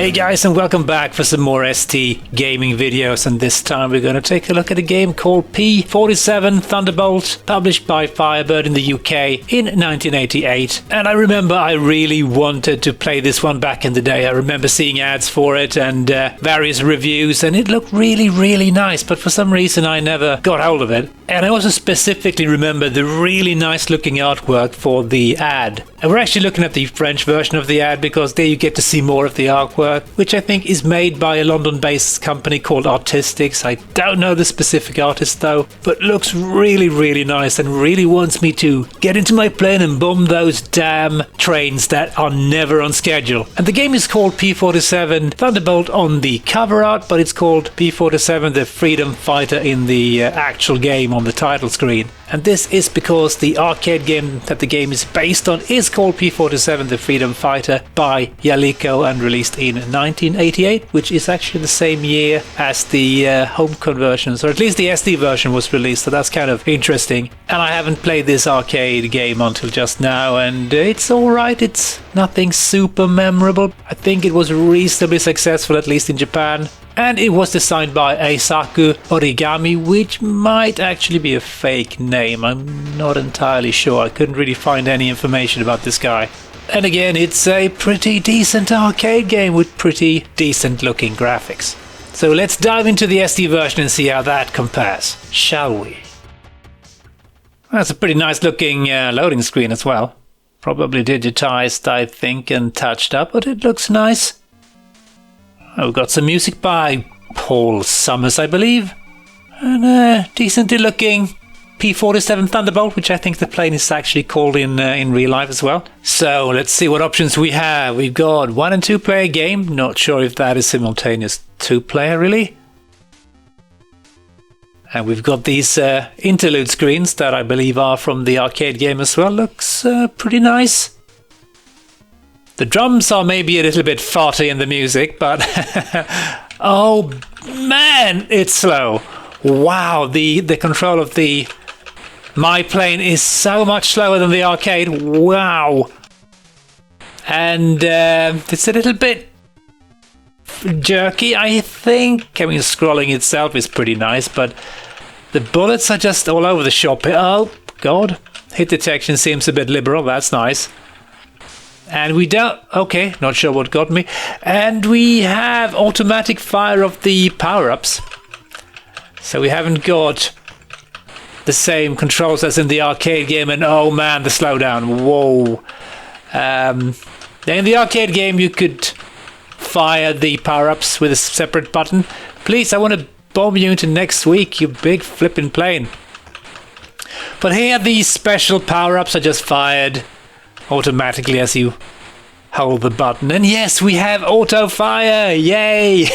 Hey guys, and welcome back for some more ST gaming videos, and this time we're going to take a look at a game called P47 Thunderbolt, published by Firebird in the UK in 1988. And I remember I really wanted to play this one back in the day. I remember seeing ads for it and various reviews, and it looked really nice, but for some reason I never got hold of it. And I also specifically remember the really nice looking artwork for the ad. And we're actually looking at the French version of the ad because there you get to see more of the artwork, which I think is made by a London-based company called Artistics. I don't know the specific artist though, but looks really nice and really wants me to get into my plane and bomb those damn trains that are never on schedule. And the game is called P47 Thunderbolt on the cover art, but it's called P47 the Freedom Fighter in the actual game on the title screen. And this is because the arcade game that the game is based on is called P47 the Freedom Fighter by Yalico and released in 1988, which is actually the same year as the home conversions, or at least the SD version was released, so that's kind of interesting. And I haven't played this arcade game until just now, and it's alright, it's nothing super memorable. I think it was reasonably successful, at least in Japan. And it was designed by Eisaku Origami, which might actually be a fake name. I'm not entirely sure. I couldn't really find any information about this guy. And again, it's a pretty decent arcade game with pretty decent looking graphics. So let's dive into the SD version and see how that compares, shall we? That's a pretty nice looking loading screen as well. Probably digitized, I think, and touched up, but it looks nice. Oh, we've got some music by Paul Summers, I believe. And a decently looking P47 Thunderbolt, which I think the plane is actually called in real life as well. So let's see what options we have. We've got 1 and 2 player game. Not sure if that is simultaneous 2 player really. And we've got these interlude screens that I believe are from the arcade game as well. Looks pretty nice. The drums are maybe a little bit farty in the music, but oh man, it's slow. Wow, the control of my plane is so much slower than the arcade. Wow. And it's a little bit jerky, I think. I mean, scrolling itself is pretty nice, but the bullets are just all over the shop. Oh god, hit detection seems a bit liberal. That's nice. And we don't... okay, not sure what got me. And we have automatic fire of the power-ups. So we haven't got the same controls as in the arcade game. And oh man, the slowdown. Whoa. In the arcade game, you could fire the power-ups with a separate button. Please, I want to bomb you into next week, you big flipping plane. But here, these special power-ups are just fired automatically as you hold the button. And yes, we have auto fire. Yay.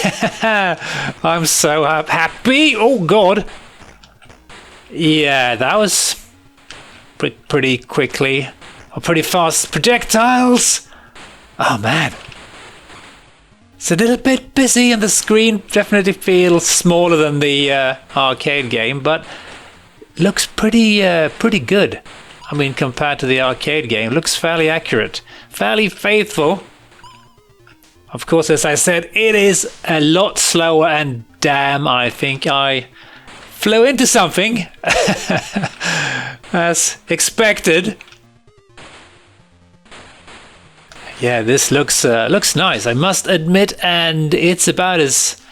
I'm so happy. Oh god. Yeah, that was pretty quickly, or pretty fast projectiles. Oh man, it's a little bit busy and the screen definitely feels smaller than the arcade game, but looks pretty good. I mean, compared to the arcade game, looks fairly accurate, fairly faithful. Of course, as I said, it is a lot slower, and damn, I think I flew into something as expected. Yeah, this looks nice, I must admit, and it's about as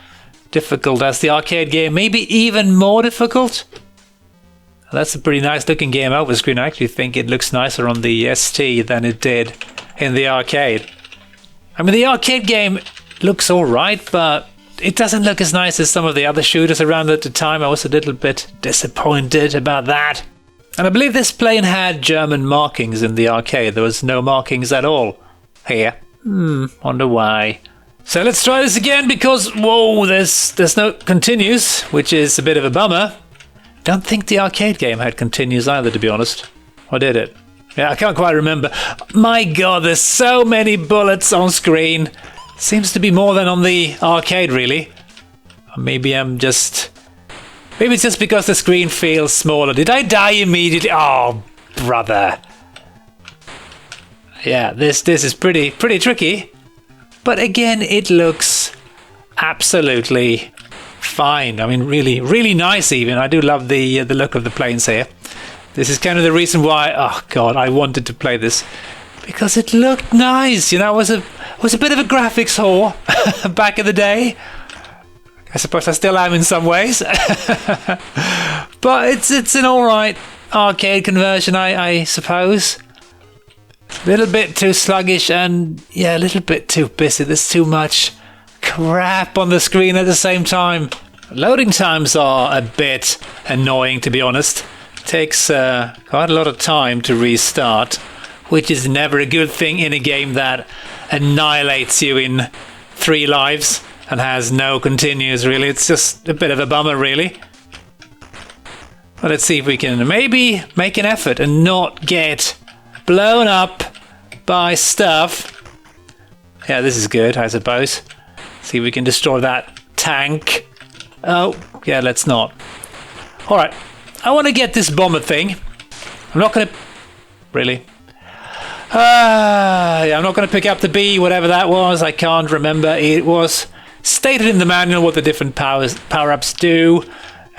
difficult as the arcade game, maybe even more difficult. That's a pretty nice looking game over screen. I actually think it looks nicer on the ST than it did in the arcade. I mean, the arcade game looks alright, but it doesn't look as nice as some of the other shooters around at the time. I was a little bit disappointed about that. And I believe this plane had German markings in the arcade. There was no markings at all here. Wonder why. So let's try this again because, whoa, there's no continues, which is a bit of a bummer. Don't think the arcade game had continues either, to be honest. Or did it? Yeah, I can't quite remember. My god, there's so many bullets on screen. Seems to be more than on the arcade, really. Or maybe I'm just... Maybe it's just because the screen feels smaller. Did I die immediately? Oh, brother. Yeah, this is pretty tricky. But again, it looks absolutely fine. I mean, really nice even. I do love the look of the planes here. This is kind of the reason why, oh god, I wanted to play this. Because it looked nice, you know, I was a bit of a graphics whore back in the day. I suppose I still am in some ways. But it's an alright arcade conversion, I suppose. A little bit too sluggish and, yeah, a little bit too busy. There's too much crap on the screen at the same time. Loading times are a bit annoying, to be honest. It takes quite a lot of time to restart, which is never a good thing in a game that annihilates you in 3 lives and has no continues, really. It's just a bit of a bummer, really. But let's see if we can maybe make an effort and not get blown up by stuff. Yeah, this is good, I suppose. See if we can destroy that tank. Oh, yeah, let's not. Alright, I want to get this bomber thing. I'm not going to... Really? Yeah, I'm not going to pick up the B, whatever that was. I can't remember. It was stated in the manual what the different power-ups do,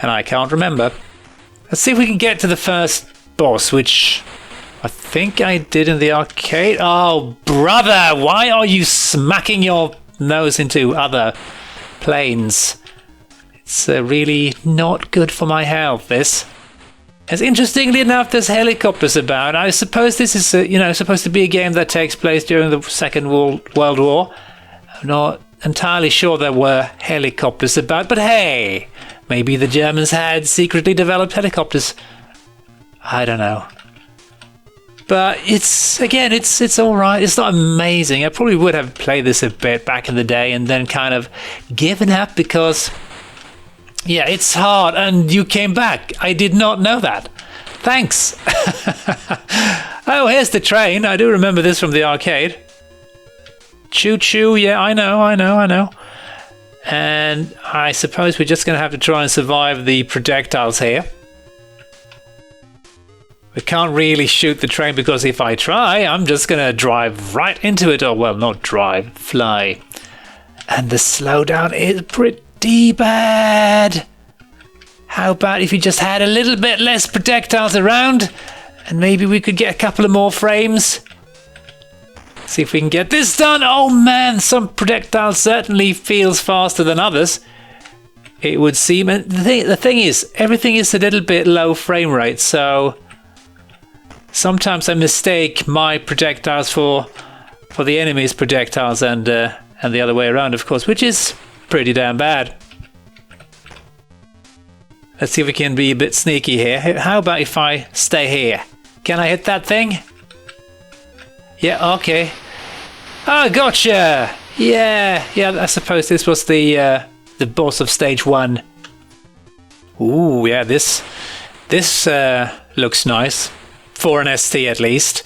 and I can't remember. Let's see if we can get to the first boss, which I think I did in the arcade. Oh, brother, why are you smacking your nose into other planes? It's really not good for my health, this. As interestingly enough, there's helicopters about. I suppose this is, supposed to be a game that takes place during the Second World War. I'm not entirely sure there were helicopters about, but hey, maybe the Germans had secretly developed helicopters. I don't know. But it's all right. It's not amazing. I probably would have played this a bit back in the day and then kind of given up because... Yeah, it's hard, and you came back. I did not know that. Thanks. Oh, here's the train. I do remember this from the arcade. Choo-choo, yeah, I know. And I suppose we're just going to have to try and survive the projectiles here. We can't really shoot the train because if I try, I'm just going to drive right into it. Or, well, not drive, fly. And the slowdown is pretty bad. How about if you just had a little bit less projectiles around and maybe we could get a couple of more frames. See if we can get this done. Oh man, some projectiles certainly feels faster than others, it would seem. And the thing is, everything is a little bit low frame rate, so sometimes I mistake my projectiles for the enemy's projectiles and the other way around, of course, which is pretty damn bad. Let's see if we can be a bit sneaky here. How about if I stay here? Can I hit that thing? Yeah, okay. Oh, gotcha! Yeah, I suppose this was the boss of stage 1. Ooh, yeah, this looks nice. For an ST at least.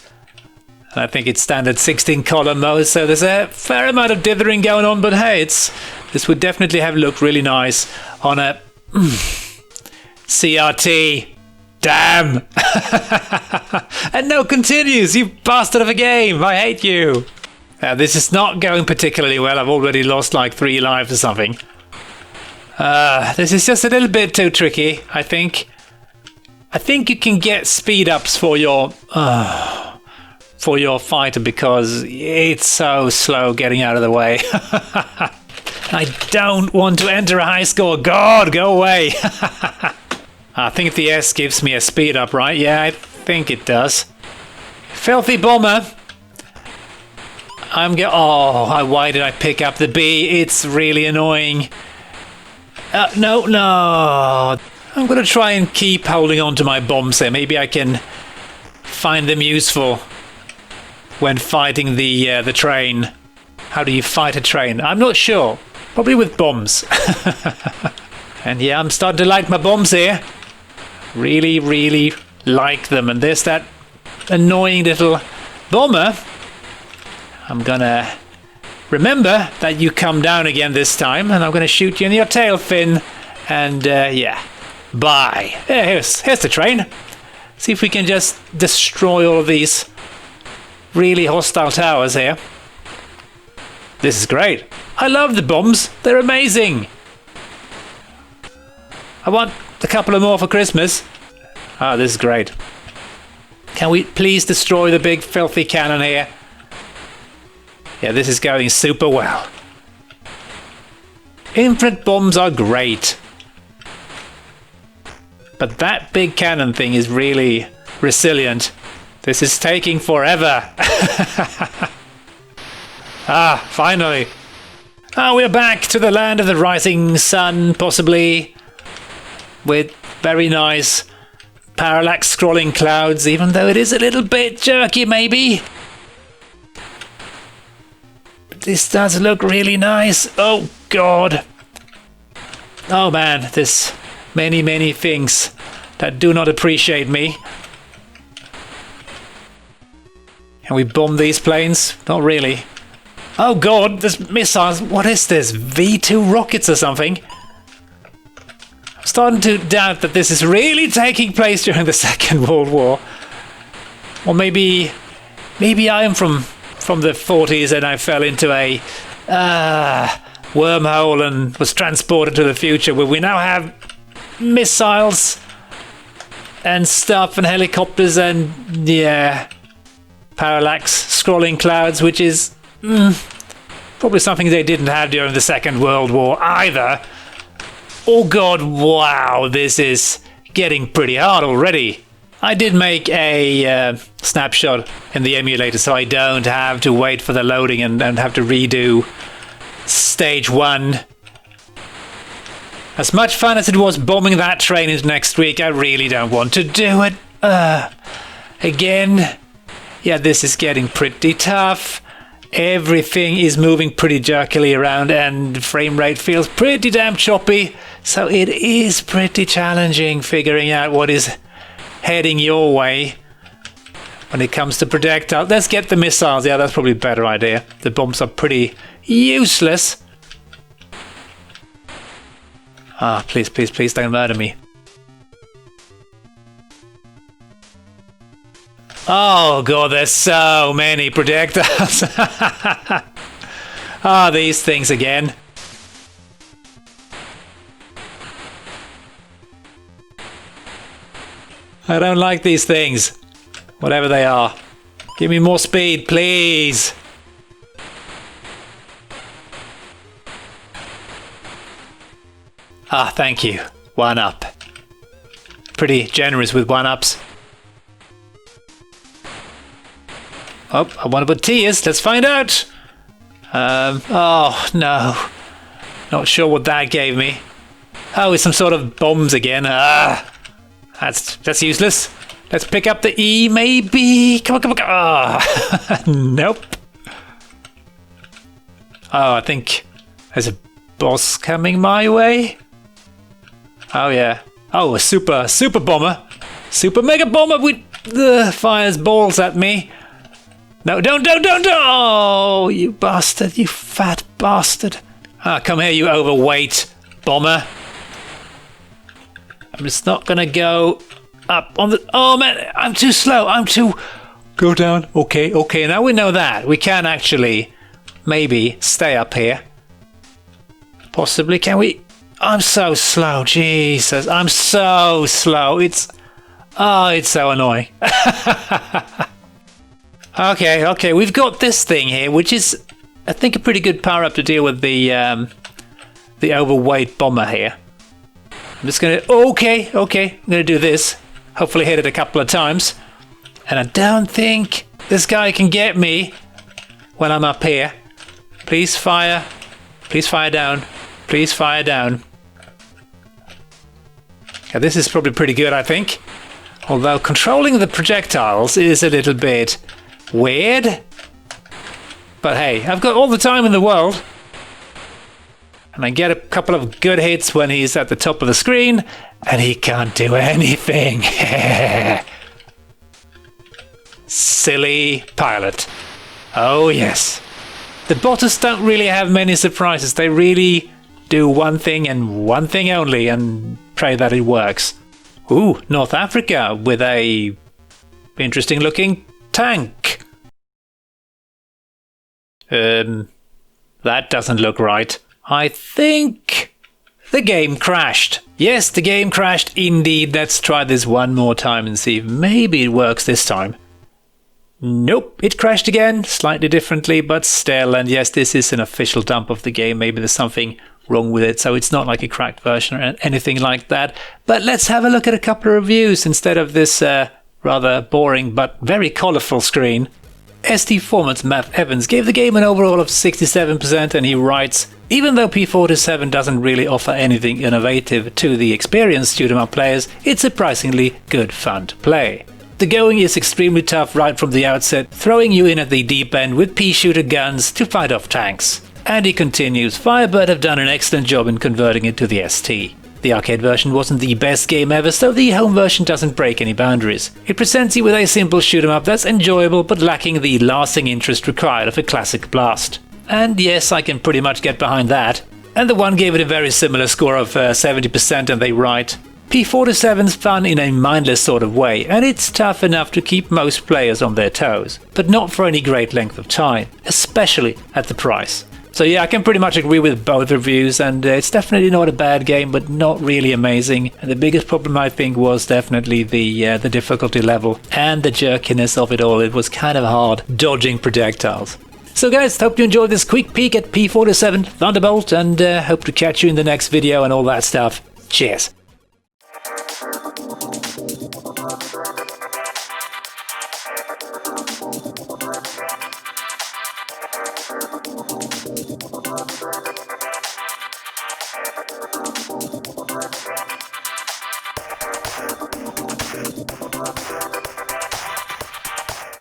And I think it's standard 16 column mode, so there's a fair amount of dithering going on, but hey, this would definitely have looked really nice on a CRT. Damn! And no continues, you bastard of a game! I hate you! This is not going particularly well. I've already lost like 3 lives or something. This is just a little bit too tricky, I think. I think you can get speed ups for your fighter because it's so slow getting out of the way. I don't want to enter a high score. God, go away. I think the S gives me a speed up, right? Yeah, I think it does. Filthy bomber. Oh, why did I pick up the B? It's really annoying. No. I'm going to try and keep holding on to my bombs here. Maybe I can find them useful when fighting the train. How do you fight a train? I'm not sure. Probably with bombs. And yeah, I'm starting to like my bombs here. Really, really like them. And there's that annoying little bomber. I'm gonna remember that you come down again this time, and I'm gonna shoot you in your tail fin. And yeah, bye. Yeah, here's the train. See if we can just destroy all of these really hostile towers here. This is great. I love the bombs. They're amazing. I want a couple of more for Christmas. Oh, this is great. Can we please destroy the big filthy cannon here? Yeah, this is going super well. Infrared bombs are great. But that big cannon thing is really resilient. This is taking forever. Ah, finally. Ah, we're back to the land of the rising sun, possibly. With very nice parallax scrolling clouds, even though it is a little bit jerky, maybe. But this does look really nice. Oh, God. Oh, man, there's many, many things that do not appreciate me. Can we bomb these planes? Not really. Oh God, there's missiles. What is this? V2 rockets or something? I'm starting to doubt that this is really taking place during the Second World War. Or maybe I am from the 40s and I fell into a wormhole and was transported to the future, where we now have missiles and stuff and helicopters and, yeah, parallax scrolling clouds, which is probably something they didn't have during the Second World War either. Oh God, wow, this is getting pretty hard already. I did make a snapshot in the emulator, so I don't have to wait for the loading and have to redo stage 1. As much fun as it was bombing that train into next week, I really don't want to do it again. Yeah, this is getting pretty tough. Everything is moving pretty jerkily around and the frame rate feels pretty damn choppy. So it is pretty challenging figuring out what is heading your way when it comes to projectiles. Let's get the missiles. Yeah, that's probably a better idea. The bombs are pretty useless. Ah, please, please, please don't murder me. Oh God, there's so many projectiles. Ah, these things again. I don't like these things. Whatever they are. Give me more speed, please. Ah, thank you. 1-up. Pretty generous with 1-ups. Oh, I wonder what T is. Let's find out. Oh, no. Not sure what that gave me. Oh, it's some sort of bombs again. Ah, that's useless. Let's pick up the E, maybe. Come on, come on, come on. Ah, nope. Oh, I think there's a boss coming my way. Oh, yeah. Oh, a super bomber. Super mega bomber with fires balls at me. No, don't! Oh, you bastard, you fat bastard. Ah, come here, you overweight bomber. I'm just not gonna go up on the... Oh, man, I'm too slow. Go down. Okay, now we know that. We can actually maybe stay up here. Possibly, can we... I'm so slow, Jesus, I'm so slow. It's so annoying. Okay, we've got this thing here, which is, I think, a pretty good power-up to deal with the overweight bomber here. I'm just gonna, okay, I'm gonna do this. Hopefully hit it a couple of times. And I don't think this guy can get me when I'm up here. Please fire down. Please fire down. Yeah, this is probably pretty good, I think. Although controlling the projectiles is a little bit weird. But hey, I've got all the time in the world. And I get a couple of good hits when he's at the top of the screen, and he can't do anything. Silly pilot. Oh yes. The botters don't really have many surprises. They really do one thing and one thing only, and pray that it works. Ooh, North Africa with a interesting looking tank. That doesn't look right. I think the game crashed. Yes, the game crashed indeed. Let's try this one more time and see if maybe it works this time. Nope, it crashed again, slightly differently, but still. And yes, this is an official dump of the game. Maybe there's something wrong with it, so it's not like a cracked version or anything like that. But let's have a look at a couple of reviews instead of this rather boring but very colourful screen. ST Format's Matt Evans gave the game an overall of 67%, and he writes, even though P47 doesn't really offer anything innovative to the experienced shoot-'em-up players, it's surprisingly good fun to play. The going is extremely tough right from the outset, throwing you in at the deep end with pea-shooter guns to fight off tanks. And he continues, Firebird have done an excellent job in converting it to the ST. The arcade version wasn't the best game ever, so the home version doesn't break any boundaries. It presents you with a simple shoot-'em-up that's enjoyable but lacking the lasting interest required of a classic blast. And yes, I can pretty much get behind that. And the one gave it a very similar score of 70%, and they write, P47's fun in a mindless sort of way, and it's tough enough to keep most players on their toes, but not for any great length of time, especially at the price. So yeah, I can pretty much agree with both reviews, and it's definitely not a bad game, but not really amazing. And the biggest problem I think was definitely the difficulty level and the jerkiness of it all. It was kind of hard dodging projectiles. So guys, hope you enjoyed this quick peek at P47 Thunderbolt, and hope to catch you in the next video and all that stuff. Cheers!